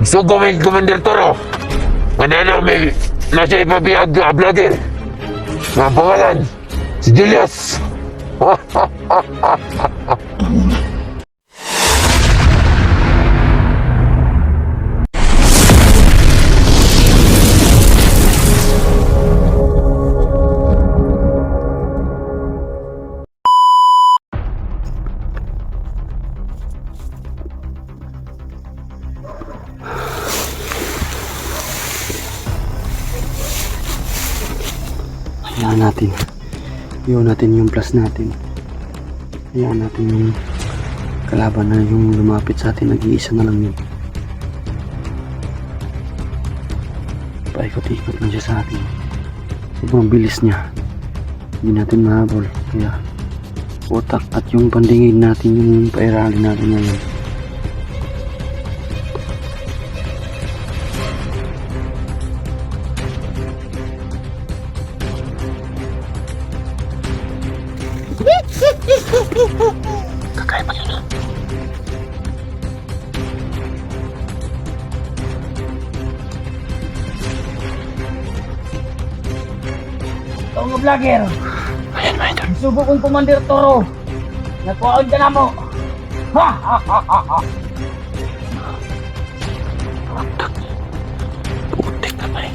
So gawin, Commander Toro. Manalo, may nasa ipabiyag vlogger. Ang pangalan, si Julius. Hayaan natin. Iwan natin yung plus natin. Hayaan natin yung kalaban na yung lumapit sa atin. Nag-iisa na lang yun. Paikot-ikot lang siya sa atin. Sobrang bilis niya. Hindi natin mahabol. Kaya utak at yung pandingin natin yung pairali natin ngayon. Kakaiba yun, ah. Ito nga vlogger, Ayan, mga idol. subo kong Commander Toro. Nakuhaan ka na mo. Ha ha ha ha ha. Putik na ba eh.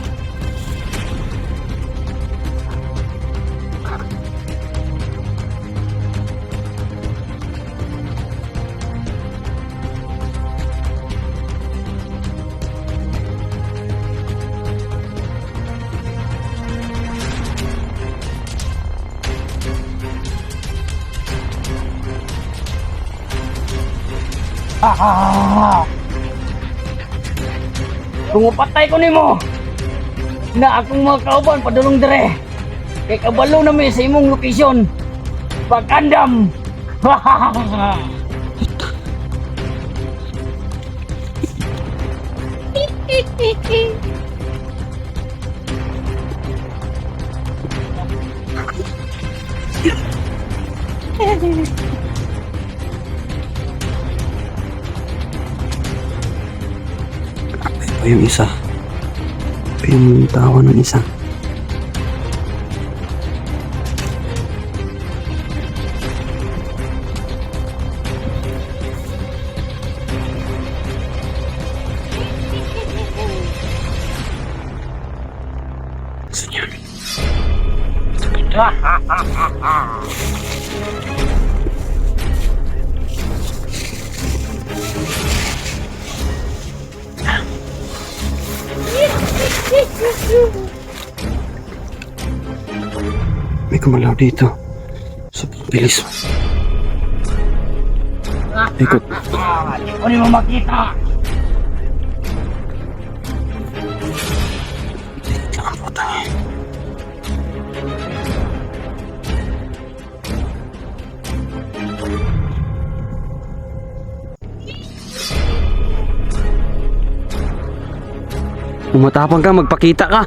Ha ha ha ha. Kung mapatay ko nimo na akong mga kauban padulong dire. Kay kabalo na mi sa imong lokasyon. Pagkandam. Ha ha ha ha. Pa yung isa. Pa yung tawa ng isa. Saan yan? Ha ha ha ha ha. May kumalaw dito. Sobrang bilis. Ikot. Hindi ko nimo makita. Ikot lang ang putang eh. Umatapang ka, magpakita ka.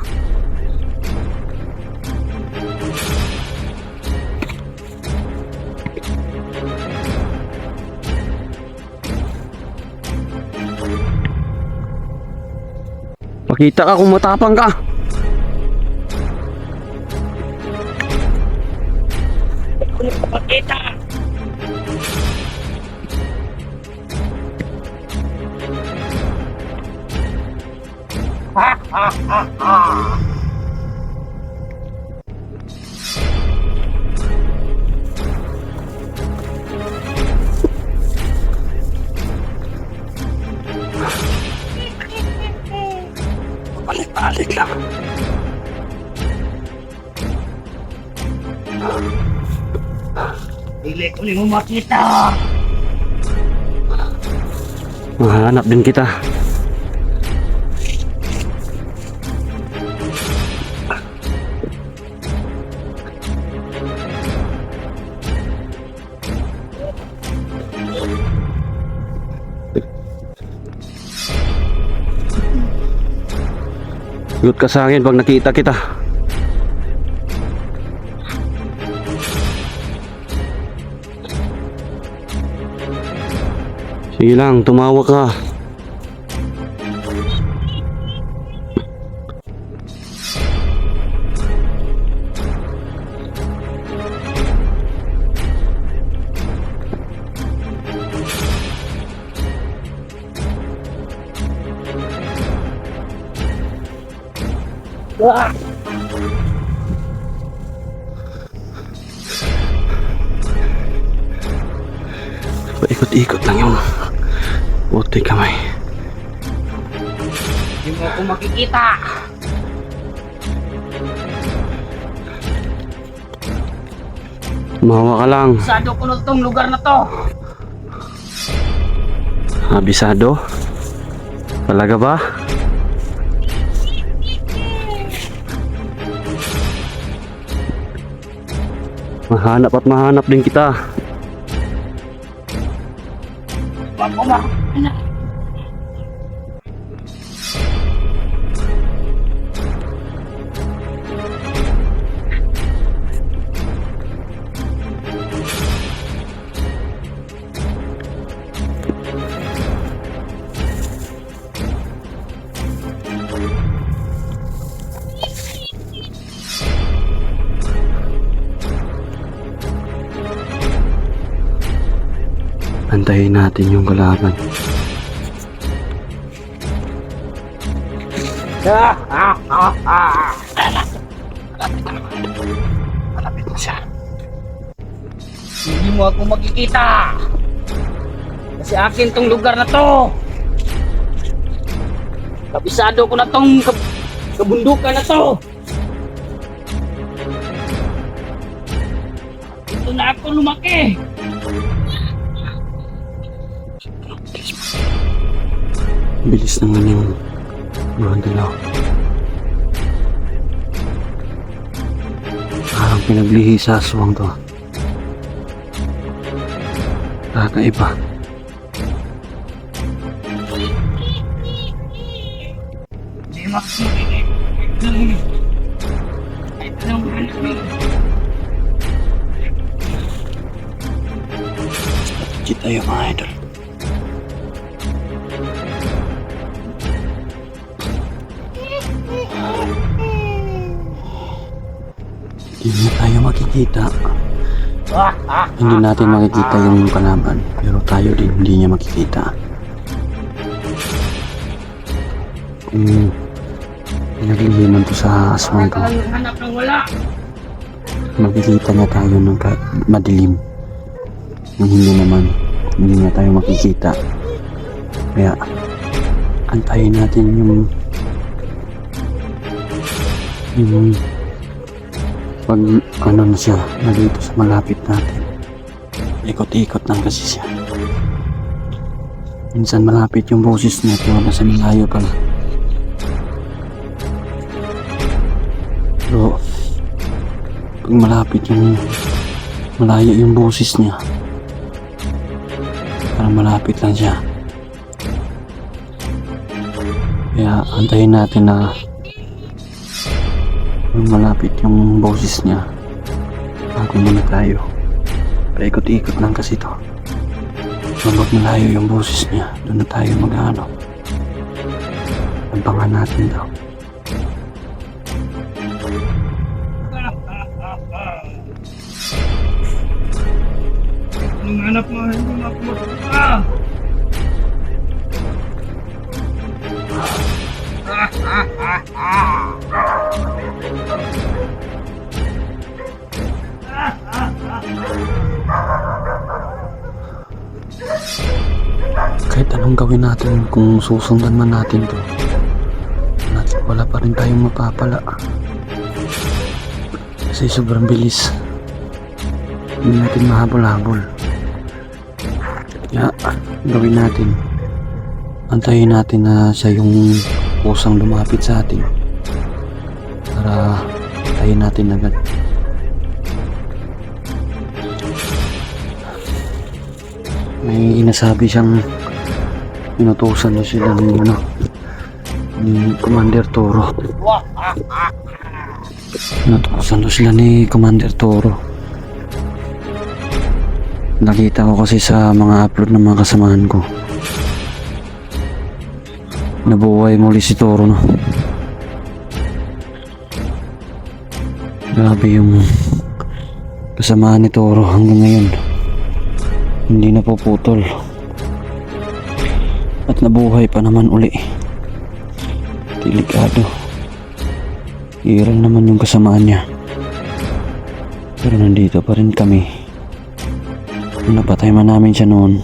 Pakita ka kung matapang ka. Makita. Ha ha ha ha. Balik-balik lang. Dili ko nimo makita. Mahanap din kita. Ikot ka sa akin pag nakita kita. Sige lang, tumawa ka. Ah! Paikot-ikot lang yung puti kamay. Hindi mo ako makikita. Tumawa ka lang. Sado ko na tong lugar na to. Abisado? Talaga ba? Mahanap at mahanap din kita. Bako ma. Anak. Antayin natin yung kalaban. Malapit na siya. Hindi mo ako makikita. Kasi akin tong lugar na to. Kabisado ko na tong kabundukan na to. Dito na ako lumaki. Bilis naman yung mga galaw. Parang pinaglihi sa aswang to. Kakaiba. Hindi mo ako makikita. Ito lang hanap mo. Strategy tayo mga idol. Hindi na tayo makikita. Hindi natin makikita yung kalaban. Pero tayo din hindi niya makikita. Naglihiman to sa aswang to. Hanap ng wala. Makikita niya tayo ng madilim. Nung hindi naman, hindi niya tayo makikita. Kaya, antayin natin yung pag ano na siya, na dito sa malapit natin. Ikot-ikot lang kasi siya. Minsan malapit yung boses niya, pero nasa malayo pala. Pero, pag malapit yung malayo yung boses niya, parang malapit lang siya. Kaya antayin natin na malapit yung boses niya bago muna tayo. Paikot-ikot lang kasi to. Kapag malayo yung boses niya, doon na tayo mag-ano. Abangan natin daw. Anong hanap mo? Hindi mo ako makikita. Kahit anong gawin natin, kung susundan man natin to, wala pa rin tayong mapapala. Kasi sobrang bilis. Hindi natin mahabol-habol. Kaya gawin natin, antayin natin na siya yung kusang lumapit sa atin para tayin natin agad. May inasabi siyang inutusan na sila ni Commander Toro. Inutusan na sila ni Commander Toro Nakita ko kasi sa mga upload ng mga kasamahan ko. Nabuhay muli si Toro, no? Grabe yung kasamaan ni Toro hanggang ngayon. Hindi na puputol. At nabuhay pa naman uli. Delikado. Iral naman yung kasamaan niya. Pero nandito pa rin kami. Kung napatay man namin siya noon,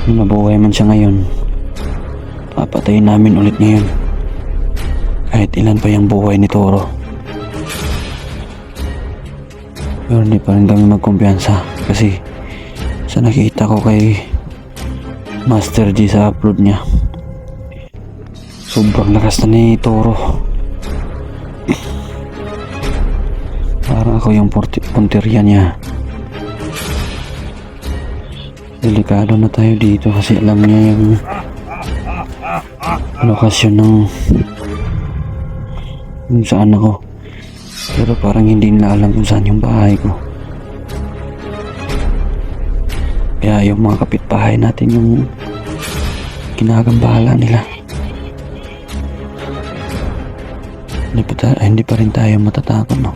kung nabuhay man siya ngayon, papatayin namin ulit ngayon. Kahit ilan pa yung buhay ni Toro. Pero hindi pa rin kami magkumpiyansa kasi sa nakita ko kay Master G sa upload niya, sobrang lakas na ni Toro. Parang ako yung punteriya niya. Delikado na tayo dito kasi alam niya yung lokasyon ng kung saan ako. Pero parang hindi nila alam kung saan yung bahay ko. Kaya yung mga kapitbahay natin yung ginagambala nila. Hindi pa rin tayo matatakot, no?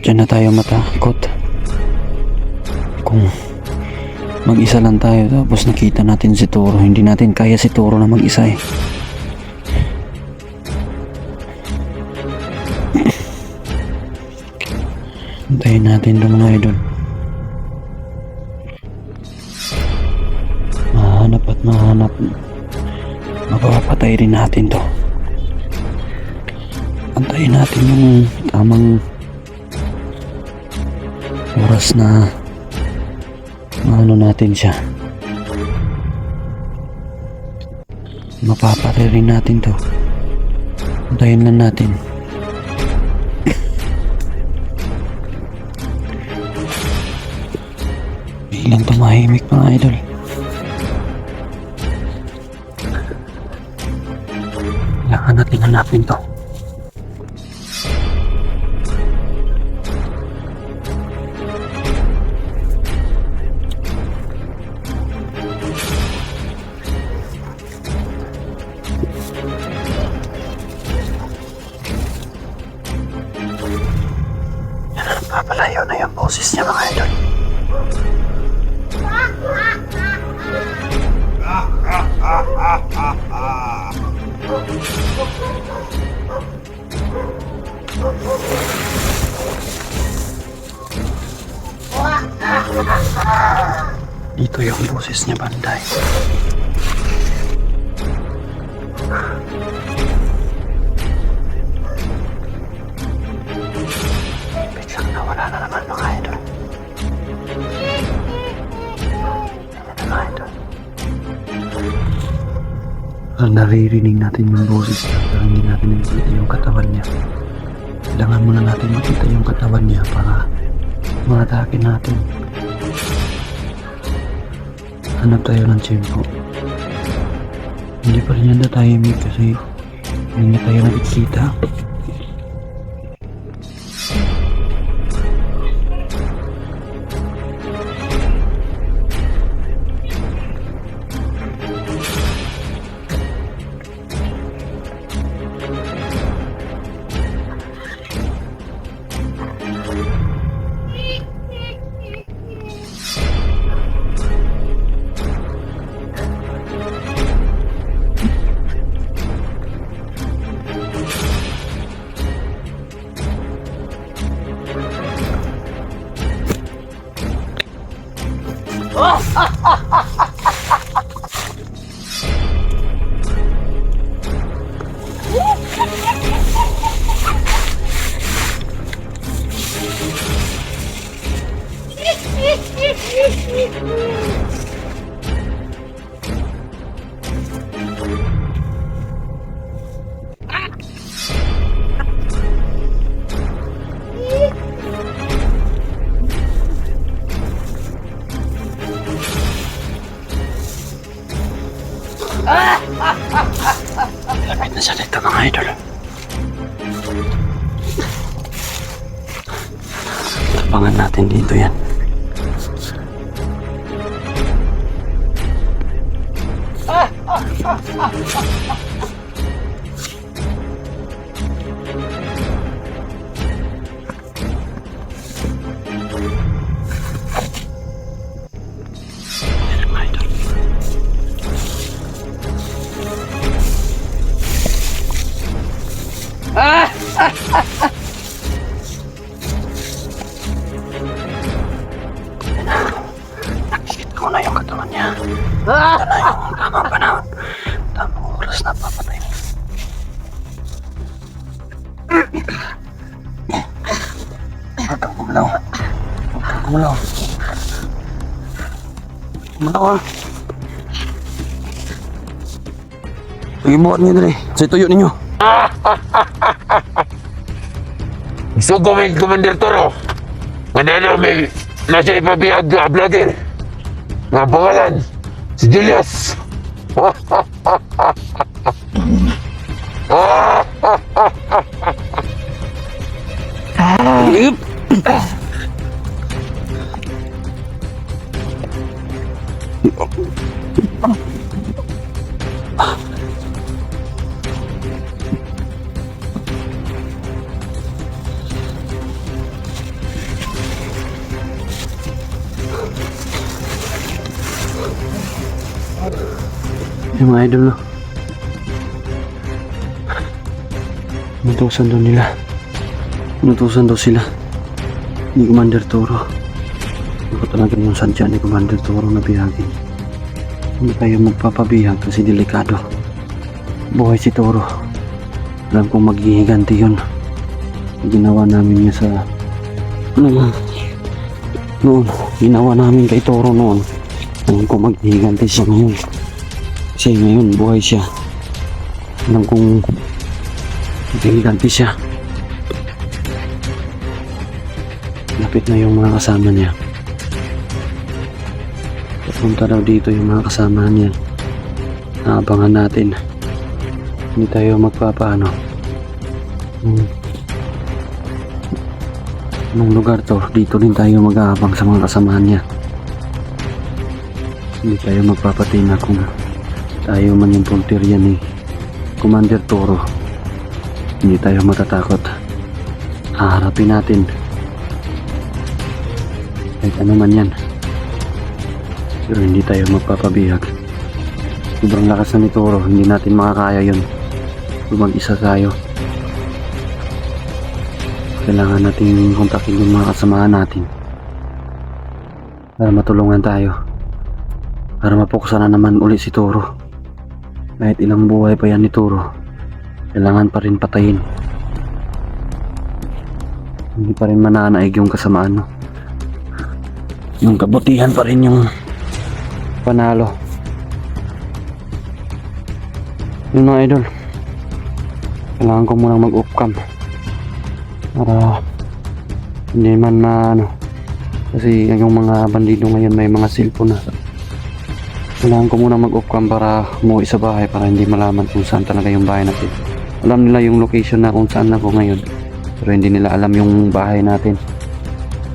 Diyan na tayo matakot. Kung mag-isa lang tayo tapos nakita natin si Toro, hindi natin kaya si Toro na mag-isa eh. Hintayin natin doon mga idol. Mahanap at mahanap. Mapapatay rin natin to. Antayin natin yung tamang oras na maano natin siya. Mapapatay rin natin to. Antayin lang natin. Biglang tumahimik mga idol. Kailangan natin hanapin to. Papalayo na yung boses niya mga idol. Dito yung boses niya banday. Biglang nawala na naman mga idol. Ayan mga idol. Naririnig natin yung boses niya pero hindi natin nakikita yung katawan niya. Kailangan muna natin makita yung katawan niya para ma-atake natin. Hanap tayo ng tiyempo. Hindi pa rin yan natahimik kasi hindi tayo nakikita. Lapit na siya dito mga idol. Abangan natin dito yan. Nakikita ko na yung katawan niya. Ito na yung tamang panahon. Tamang oras na papatay mo. Huwag kang gumalaw. Huwag kang gumalaw. Gumalaw ah. Sige, buhat niyo dali. Sa ituyo ninyo. Gusto ko may Commander Toro. Manalo may nasa ipabiyag na vlogger. Nga pangalan, si Julius. Yung mga idol, no? Inutusan daw nila. Inutusan daw sila ni Commander Toro. Ako talaga yung sadya ni Commander Toro na bihagin. Hindi tayo magpapabihag kasi delikado. Buhay si Toro. Alam kong maghihiganti yun. Ginawa namin niya sa noon. Ginawa namin kay Toro noon. Alam kong maghihiganti siya ngayon. Kasi ngayon buhay siya. Alam kong maghihiganti siya. Lapit na yung mga kasama niya. Papunta daw dito yung mga kasama niya. Naabangan natin. Hindi tayo magpapaano. Anong lugar to? Dito din tayo mag-aabang sa mga kasamahan niya. Hindi tayo magpapatina kung tayo man yung punteriya ni Commander Toro. Hindi tayo matatakot. Haharapin natin. Kahit ano man yan. Pero hindi tayo magpapabihag. Sobrang lakas na ni Toro. Hindi natin makakaya yun. Kung mag-isa tayo. Kailangan natin kontakin yung mga kasamahan natin. Para matulungan tayo. Para mapuksa na naman ulit si Toro. Kahit ilang buhay pa yan ni Toro, kailangan pa rin patayin. Hindi pa rin mananaig yung kasamaan, no? Yung kabutihan pa rin yung panalo. Yun mga idol, kailangan ko munang mag-off cam para hindi man ano, kasi yung mga bandido ngayon may mga cellphone na. Kailangan ko muna mag-off cam para umuwi sa bahay para hindi malaman kung saan talaga yung bahay natin. Alam nila yung location na kung saan ako ngayon, pero hindi nila alam yung bahay natin.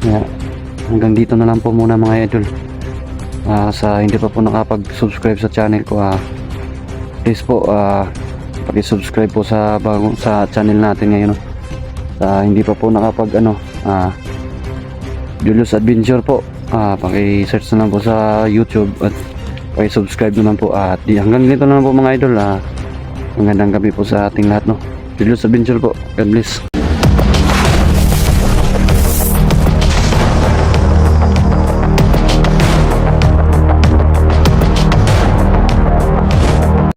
Kaya hanggang dito na lang po muna mga idol. Sa hindi pa po nakapag-subscribe sa channel ko, please po paki-subscribe po sa channel natin ngayon. Sa hindi pa po nakapag Julius Adventure po, paki-search na lang po sa YouTube at paki-subscribe naman po. At hanggang dito na lang po mga idol. Magandang gabi po sa ating lahat, no? Julius Adventure po. God bless.